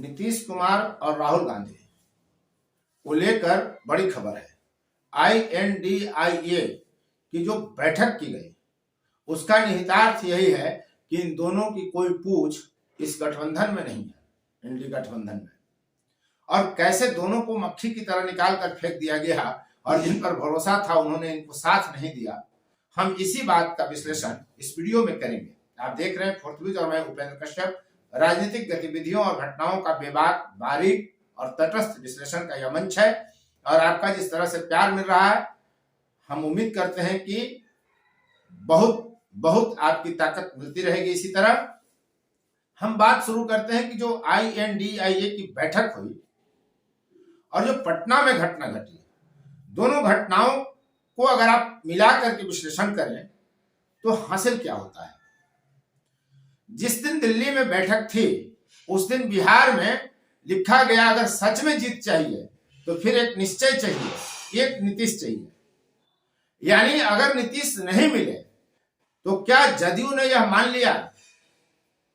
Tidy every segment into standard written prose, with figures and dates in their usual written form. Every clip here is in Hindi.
नीतीश कुमार और राहुल गांधी को लेकर बड़ी खबर है। INDIA की जो बैठक की गई उसका निहितार्थ यही है कि इन दोनों की कोई पूछ इस गठबंधन में नहीं है, इंडी गठबंधन में, और कैसे दोनों को मक्खी की तरह निकाल कर फेंक दिया गया और जिन पर भरोसा था उन्होंने इनको साथ नहीं दिया। हम इसी बात का विश्लेषण इस वीडियो में करेंगे। आप देख रहे हैं फोर्थ और मैं उपेंद्र कश्यप। राजनीतिक गतिविधियों और घटनाओं का बेबाक, बारीक और तटस्थ विश्लेषण का यह मंच है और आपका जिस तरह से प्यार मिल रहा है, हम उम्मीद करते हैं कि बहुत बहुत आपकी ताकत मिलती रहेगी। इसी तरह हम बात शुरू करते हैं कि जो INDIA की बैठक हुई और जो पटना में घटना घटी, दोनों घटनाओं को अगर आप मिला करके विश्लेषण करें तो हासिल क्या होता है। जिस दिन दिल्ली में बैठक थी उस दिन बिहार में लिखा गया अगर सच में जीत चाहिए तो फिर एक निश्चय चाहिए, एक नीतीश चाहिए। यानी अगर नीतीश नहीं मिले तो क्या जदयू ने यह मान लिया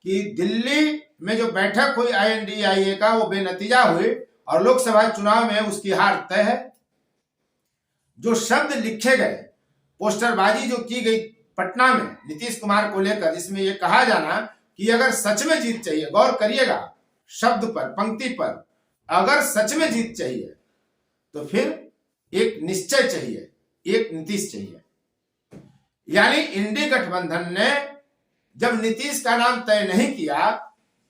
कि दिल्ली में जो बैठक हुई INDIA का वो बेनतीजा हुई और लोकसभा चुनाव में उसकी हार तय है। जो शब्द लिखे गए, पोस्टरबाजी जो की गई पटना में नीतीश कुमार को लेकर, जिसमें यह कहा जाना कि अगर सच में जीत चाहिए, गौर करिएगा शब्द पर, पंक्ति पर, अगर सच में जीत चाहिए तो फिर एक निश्चय चाहिए, एक नीतीश चाहिए। यानी इंडी गठबंधन ने जब नीतीश का नाम तय नहीं किया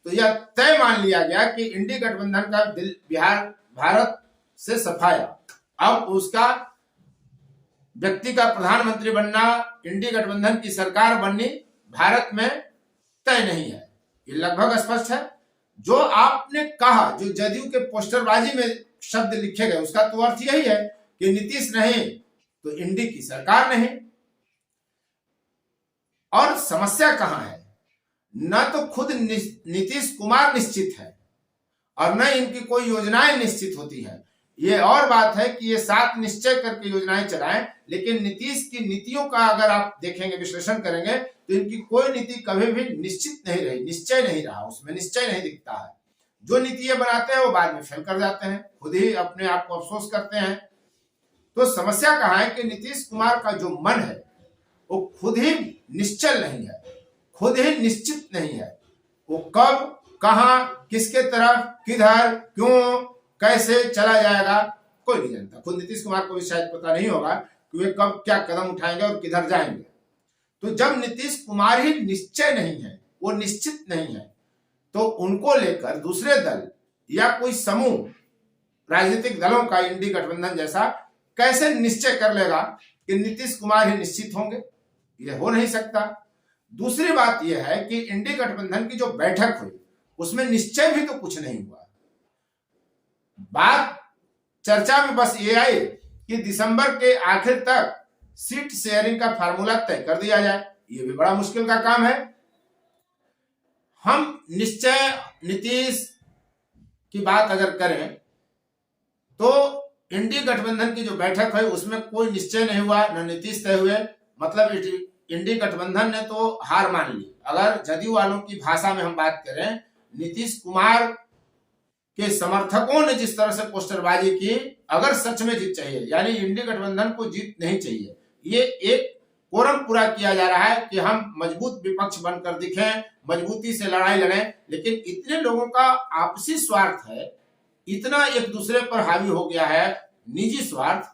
तो यह तय मान लिया गया कि इंडी गठबंधन का बिहार भारत से सफाया, अब उसका व्यक्ति का प्रधानमंत्री बनना, इंडी गठबंधन की सरकार बननी भारत में तय नहीं है। ये लगभग स्पष्ट है। जो आपने कहा, जो जदयू के पोस्टरबाजी में शब्द लिखे गए, उसका तो अर्थ यही है कि नीतीश नहीं तो इंडी की सरकार नहीं। और समस्या कहां है? न तो खुद नीतीश कुमार निश्चित है और न इनकी कोई योजनाएं निश्चित होती है। ये और बात है कि ये साथ निश्चय करके योजनाएं चलाएं, लेकिन नीतीश की नीतियों का अगर आप देखेंगे, विश्लेषण करेंगे तो इनकी कोई नीति कभी भी निश्चित नहीं रही, निश्चय नहीं रहा, उसमें निश्चय नहीं दिखता है। जो नीति ये बनाते हैं वो बाद में फेल कर जाते हैं, खुद ही अपने आप को अफसोस करते हैं। तो समस्या कहां है कि नीतीश कुमार का जो मन है वो खुद ही निश्चल नहीं है, खुद ही निश्चित नहीं है। वो कब, कहां, किसके तरफ, किधर, क्यों, कैसे चला जाएगा कोई नहीं जानता। खुद नीतीश कुमार को भी शायद पता नहीं होगा कि वे कब क्या कदम उठाएंगे और किधर जाएंगे। तो जब नीतीश कुमार ही निश्चय नहीं है, वो निश्चित नहीं है, तो उनको लेकर दूसरे दल या कोई समूह राजनीतिक दलों का इंडी गठबंधन जैसा कैसे निश्चय कर लेगा कि नीतीश कुमार ही निश्चित होंगे? यह हो नहीं सकता। दूसरी बात यह है कि इंडी गठबंधन की जो बैठक हुई उसमें निश्चय भी तो कुछ नहीं हुआ। बात चर्चा में बस ये आई कि दिसंबर के आखिर तक सीट शेयरिंग का फार्मूला तय कर दिया जाए। ये भी बड़ा मुश्किल का काम है। हम निश्चय नीतीश की बात अगर करें तो इंडी गठबंधन की जो बैठक है उसमें कोई निश्चय नहीं हुआ, न नीतीश तय हुए। मतलब इंडी गठबंधन ने तो हार मान ली। अगर जदयू वालों की भाषा में हम बात करें, नीतीश कुमार के समर्थकों ने जिस तरह से पोस्टरबाजी की, अगर सच में जीत चाहिए, यानी इंडी गठबंधन को जीत नहीं चाहिए, ये एक कोरम पूरा किया जा रहा है कि हम मजबूत विपक्ष बनकर दिखें, मजबूती से लड़ाई लड़ें। लेकिन इतने लोगों का आपसी स्वार्थ है, इतना एक दूसरे पर हावी हो गया है निजी स्वार्थ,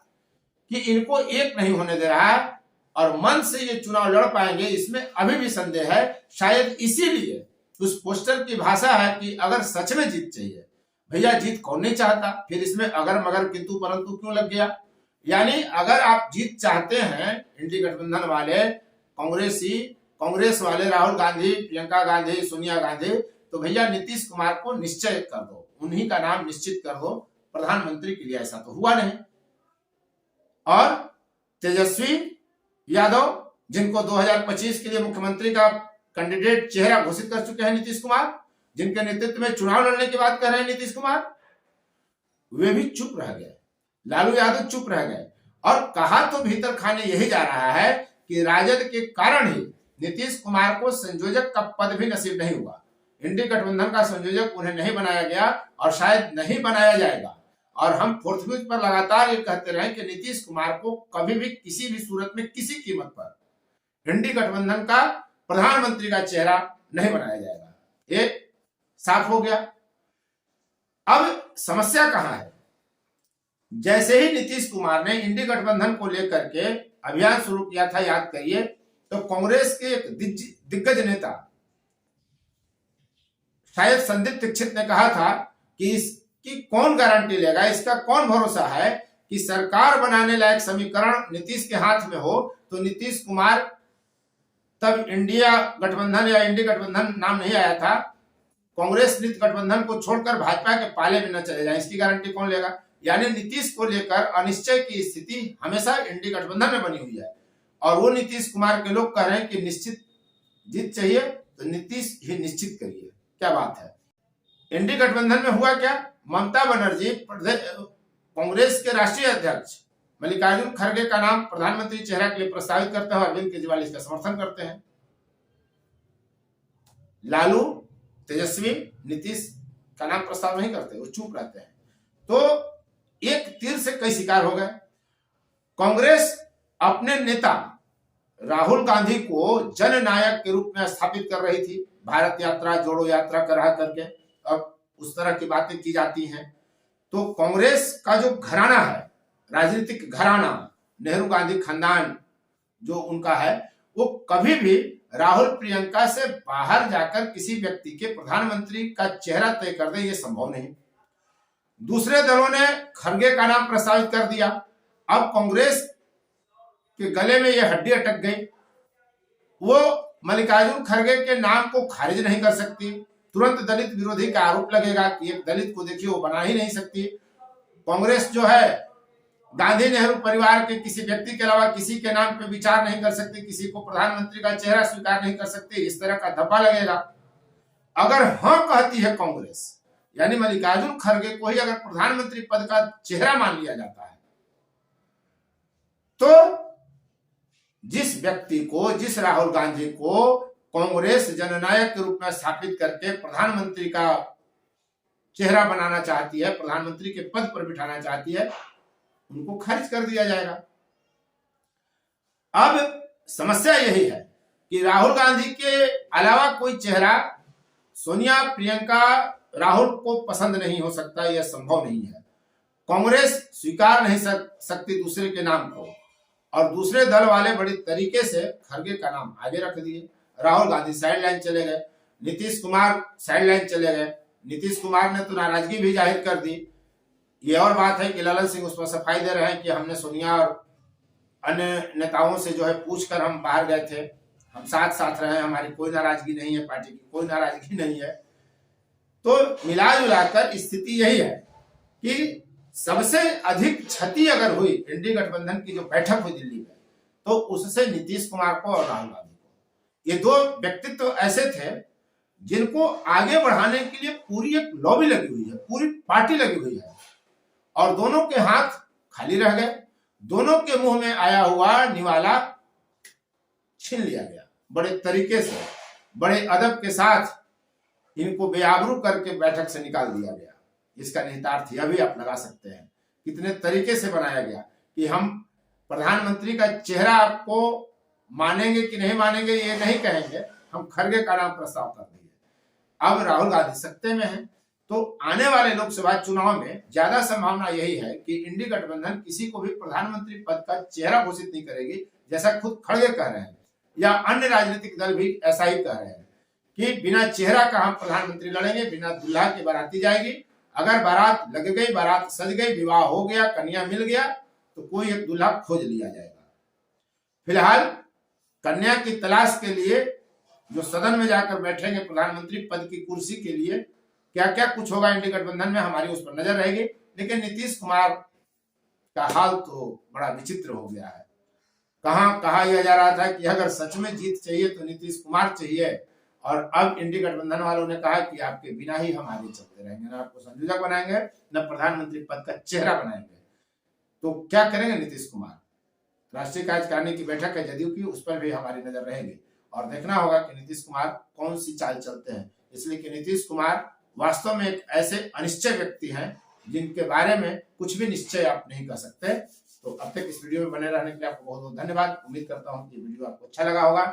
कि इनको एक नहीं होने दे रहा है और मन से ये चुनाव लड़ पाएंगे इसमें अभी भी संदेह है। शायद इसीलिए उस पोस्टर की भाषा है कि अगर सच में जीत चाहिए, भैया जीत कौन नहीं चाहता, फिर इसमें अगर मगर किंतु परंतु क्यों लग गया? यानी अगर आप जीत चाहते हैं, इंडी गठबंधन वाले, कांग्रेस वाले, राहुल गांधी, प्रियंका गांधी, सोनिया गांधी, तो भैया नीतीश कुमार को निश्चय कर दो, उन्हीं का नाम निश्चित कर दो प्रधानमंत्री के लिए। ऐसा तो हुआ नहीं। और तेजस्वी यादव, जिनको 2025 के लिए मुख्यमंत्री का कैंडिडेट चेहरा घोषित कर चुके हैं नीतीश कुमार, जिनके नेतृत्व में चुनाव लड़ने की बात कर रहे हैं नीतीश कुमार, वे भी चुप रह गए। लालू यादव चुप रह गए और कहा तो भीतर खाने यही जा रहा है कि राजद के कारण ही नीतीश कुमार को संयोजक का पद भी नसीब नहीं हुआ। इंडी गठबंधन का संयोजक उन्हें नहीं बनाया गया और शायद नहीं बनाया जाएगा। और हम फोर्थ व्हील पर लगातार ये कहते रहे कि नीतीश कुमार को कभी भी किसी भी सूरत में किसी कीमत पर इंडी गठबंधन का प्रधानमंत्री का चेहरा नहीं बनाया जाएगा। ये साफ हो गया। अब समस्या कहां है? जैसे ही नीतीश कुमार ने इंडी गठबंधन को लेकर के अभियान शुरू किया था, याद करिए, तो कांग्रेस के एक दिग्गज नेता शायद संदीप दीक्षित ने कहा था कि इसकी कौन गारंटी लेगा, इसका कौन भरोसा है कि सरकार बनाने लायक समीकरण नीतीश के हाथ में हो तो नीतीश कुमार, तब इंडिया गठबंधन या इंडी गठबंधन नाम नहीं आया था, कांग्रेस नीति गठबंधन को छोड़कर भाजपा के पाले में न चले जाए, इसकी गारंटी कौन लेगा? यानी नीतीश को लेकर अनिश्चय की स्थिति हमेशा इंडी गठबंधन में बनी हुई है। और वो नीतीश कुमार के लोग कह रहे हैं कि निश्चित जीत चाहिए तो नीतीश ही निश्चित करिए। क्या बात है। इंडी गठबंधन में हुआ क्या? ममता बनर्जी कांग्रेस के राष्ट्रीय अध्यक्ष मल्लिकार्जुन खड़गे का नाम प्रधानमंत्री चेहरा के लिए प्रस्तावित करते हैं, अरविंद केजरीवाल इसका समर्थन करते हैं। लालू, तेजस्वी, नीतीश का नाम प्रस्ताव नहीं करते, वो चुप रहते हैं। तो एक तीर से कई शिकार हो गए। कांग्रेस अपने नेता राहुल गांधी को जननायक के रूप में स्थापित कर रही थी, भारत यात्रा, जोड़ो यात्रा करा करके अब उस तरह की बातें की जाती हैं। तो कांग्रेस का जो घराना है, राजनीतिक घराना, नेहरू गांधी खानदान जो उनका है, वो कभी भी राहुल प्रियंका से बाहर जाकर किसी व्यक्ति के प्रधानमंत्री का चेहरा तय कर दे, ये संभव नहीं। दूसरे दलों ने खड़गे का नाम प्रस्तावित कर दिया। अब कांग्रेस के गले में यह हड्डी अटक गई, वो मल्लिकार्जुन खड़गे के नाम को खारिज नहीं कर सकती। तुरंत दलित विरोधी का आरोप लगेगा कि एक दलित को देखिए वो बना ही नहीं सकती। कांग्रेस जो है गांधी नेहरू परिवार के किसी व्यक्ति के अलावा किसी के नाम पे विचार नहीं कर सकती, किसी को प्रधानमंत्री का चेहरा स्वीकार नहीं कर सकती, इस तरह का धब्बा लगेगा। अगर हाँ कहती है कांग्रेस, यानी मल्लिकार्जुन खड़गे को ही अगर प्रधानमंत्री पद का चेहरा मान लिया जाता है, तो जिस व्यक्ति को, जिस राहुल गांधी को कांग्रेस जननायक के रूप में स्थापित करके प्रधानमंत्री का चेहरा बनाना चाहती है, प्रधानमंत्री के पद पर बिठाना चाहती है, उनको खारिज कर दिया जाएगा। अब समस्या यही है कि राहुल गांधी के अलावा कोई चेहरा सोनिया, प्रियंका, राहुल को पसंद नहीं हो सकता, यह संभव नहीं है। कांग्रेस स्वीकार नहीं सकती दूसरे के नाम को, और दूसरे दल वाले बड़ी तरीके से खड़गे का नाम आगे रख दिए। राहुल गांधी साइड लाइन चले गए, नीतीश कुमार साइड लाइन चले गए। नीतीश कुमार ने तो नाराजगी भी जाहिर कर दी। ये और बात है कि ललन सिंह उस पर सफाई दे रहे हैं कि हमने सोनिया और अन्य नेताओं से जो है पूछकर हम बाहर गए थे, हम साथ साथ रहे, हमारी कोई नाराजगी नहीं है, पार्टी की कोई नाराजगी नहीं है। तो मिला जुलाकर स्थिति यही है कि सबसे अधिक क्षति अगर हुई इंडी गठबंधन की जो बैठक हुई दिल्ली में, तो उससे नीतीश कुमार को और राहुल गांधी को। ये दो व्यक्तित्व ऐसे थे जिनको आगे बढ़ाने के लिए पूरी एक लॉबी लगी हुई है, पूरी पार्टी लगी हुई है, और दोनों के हाथ खाली रह गए। दोनों के मुंह में आया हुआ निवाला छीन लिया गया बड़े तरीके से, बड़े अदब के साथ इनको बेआबरू करके बैठक से निकाल दिया गया। इसका निहितार्थ यह भी आप लगा सकते हैं कितने तरीके से बनाया गया कि हम प्रधानमंत्री का चेहरा आपको मानेंगे कि नहीं मानेंगे ये नहीं कहेंगे, हम खड़गे का नाम प्रस्ताव कर दिए। अब राहुल गांधी सत्ते में है, तो आने वाले लोकसभा चुनाव में ज्यादा संभावना यही है कि इंडी गठबंधन किसी को भी प्रधानमंत्री पद का चेहरा घोषित नहीं करेगी, जैसा खुद खड़गे कह रहे हैं, या अन्य राजनीतिक दल भी ऐसा ही कह रहे हैं कि बिना चेहरा का हम प्रधानमंत्री लड़ेंगे, बिना दुल्हा की बाराती जाएगी। अगर बारात लग गई, बारात सज गई, विवाह हो गया, कन्या मिल गया, तो कोई एक दूल्हा खोज लिया जाएगा। फिलहाल कन्या की तलाश के लिए जो सदन में जाकर बैठेंगे प्रधानमंत्री पद की कुर्सी के लिए, क्या क्या कुछ होगा इंडी गठबंधन में, हमारी उस पर नजर रहेगी। लेकिन नीतीश कुमार का हाल तो बड़ा विचित्र हो गया है। कहा यह जा रहा था कि अगर सच में जीत चाहिए तो नीतीश कुमार चाहिए, और अब इंडी गठबंधन वालों ने कहा कि आपके बिना ही हम आगे चलते रहेंगे, ना आपको संयोजक बनाएंगे, न प्रधानमंत्री पद का चेहरा बनाएंगे। तो क्या करेंगे नीतीश कुमार? राष्ट्रीय कार्यकारिणी की बैठक है जदयू की, उस पर भी हमारी नजर रहेगी, और देखना होगा कि नीतीश कुमार कौन सी चाल चलते हैं। इसलिए कि नीतीश कुमार वास्तव में एक ऐसे अनिश्चय व्यक्ति हैं जिनके बारे में कुछ भी निश्चय आप नहीं कर सकते। तो अब तक इस वीडियो में बने रहने के लिए आपको बहुत बहुत धन्यवाद। उम्मीद करता हूं कि वीडियो आपको अच्छा लगा होगा।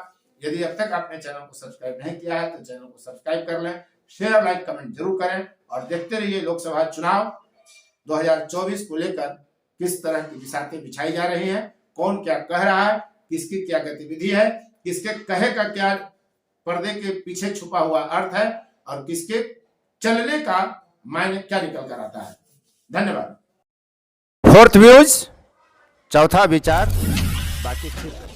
यदि अब तक आपने चैनल को सब्सक्राइब नहीं किया है तो चैनल को सब्सक्राइब कर लें, शेयर और लाइक कमेंट जरूर करें और देखते रहिए लोकसभा चुनाव 2024 को लेकर किस तरह की बिसातें बिछाई जा रही हैं, कौन क्या कह रहा है, किसकी क्या गतिविधि है, किसके कहे का क्या पर्दे के पीछे छुपा हुआ अर्थ है और किसके चलने का मायने क्या निकल कर आता है। धन्यवाद। फोर्थ व्यूज, चौथा विचार, बाकी ठीक।